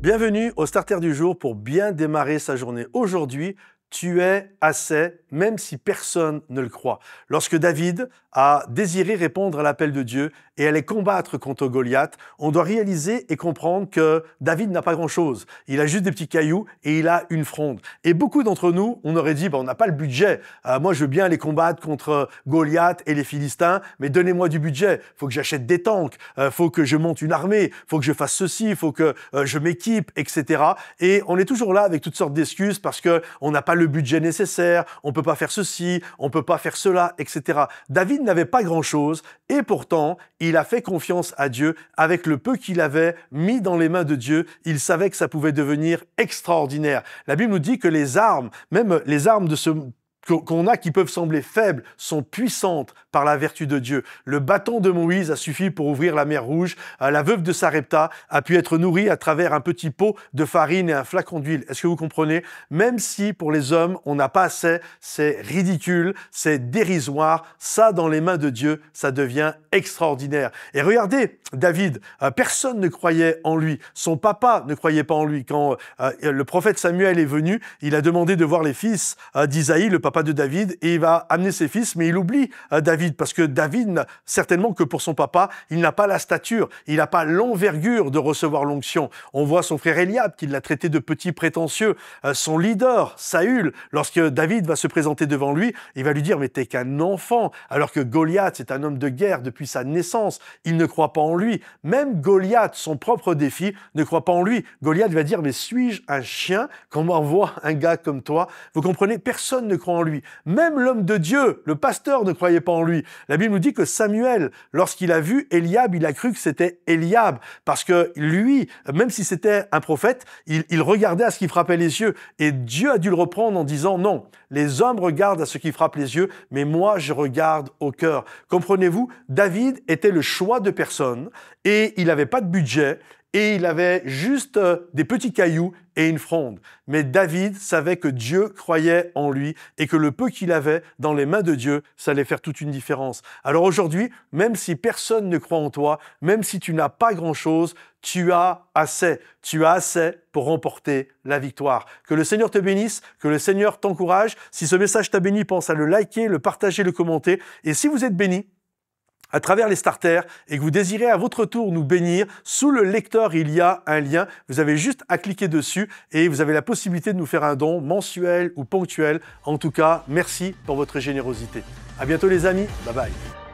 Bienvenue au Starter du jour pour bien démarrer sa journée. Aujourd'hui, tu es assez, même si personne ne le croit. Lorsque David a désiré répondre à l'appel de Dieu et aller combattre contre Goliath, on doit réaliser et comprendre que David n'a pas grand-chose. Il a juste des petits cailloux et il a une fronde. Et beaucoup d'entre nous, on aurait dit, on n'a pas le budget. Moi, je veux bien aller combattre contre Goliath et les Philistins, mais donnez-moi du budget. Il faut que j'achète des tanks, il faut que je monte une armée, il faut que je fasse ceci, il faut que je m'équipe, etc. Et on est toujours là avec toutes sortes d'excuses parce qu'on n'a pas le budget nécessaire, on peut pas faire ceci, on peut pas faire cela, etc. David n'avait pas grand-chose et pourtant, il a fait confiance à Dieu avec le peu qu'il avait mis dans les mains de Dieu. Il savait que ça pouvait devenir extraordinaire. La Bible nous dit que les armes, même les armes qu'on a qui peuvent sembler faibles, sont puissantes par la vertu de Dieu. Le bâton de Moïse a suffi pour ouvrir la mer Rouge. La veuve de Sarepta a pu être nourrie à travers un petit pot de farine et un flacon d'huile. Est-ce que vous comprenez? Même si pour les hommes, on n'a pas assez, c'est ridicule, c'est dérisoire. Ça, dans les mains de Dieu, ça devient extraordinaire. Et regardez, David, personne ne croyait en lui. Son papa ne croyait pas en lui. Quand le prophète Samuel est venu, il a demandé de voir les fils d'Isaïe, le papa de David, et il va amener ses fils, mais il oublie David, parce que David, certainement que pour son papa, il n'a pas la stature, il n'a pas l'envergure de recevoir l'onction. On voit son frère Eliab, qui l'a traité de petit prétentieux. Son leader, Saül, lorsque David va se présenter devant lui, il va lui dire « mais t'es qu'un enfant », alors que Goliath, c'est un homme de guerre depuis sa naissance. Il ne croit pas en lui. Même Goliath, son propre défi, ne croit pas en lui. Goliath va dire « mais suis-je un chien qu'on m'envoie un gars comme toi ?» Vous comprenez, personne ne croit en lui. Même l'homme de Dieu, le pasteur, ne croyait pas en lui. La Bible nous dit que Samuel, lorsqu'il a vu Eliab, il a cru que c'était Eliab, parce que lui, même si c'était un prophète, il regardait à ce qui frappait les yeux. Et Dieu a dû le reprendre en disant, non, les hommes regardent à ce qui frappe les yeux, mais moi, je regarde au cœur. Comprenez-vous, David était le choix de personne, et il n'avait pas de budget, et il avait juste des petits cailloux et une fronde. Mais David savait que Dieu croyait en lui et que le peu qu'il avait dans les mains de Dieu, ça allait faire toute une différence. Alors aujourd'hui, même si personne ne croit en toi, même si tu n'as pas grand-chose, tu as assez. Tu as assez pour remporter la victoire. Que le Seigneur te bénisse, que le Seigneur t'encourage. Si ce message t'a béni, pense à le liker, le partager, le commenter. Et si vous êtes béni, à travers les starters et que vous désirez à votre tour nous bénir, sous le lecteur, il y a un lien. Vous avez juste à cliquer dessus et vous avez la possibilité de nous faire un don mensuel ou ponctuel. En tout cas, merci pour votre générosité. À bientôt les amis. Bye bye.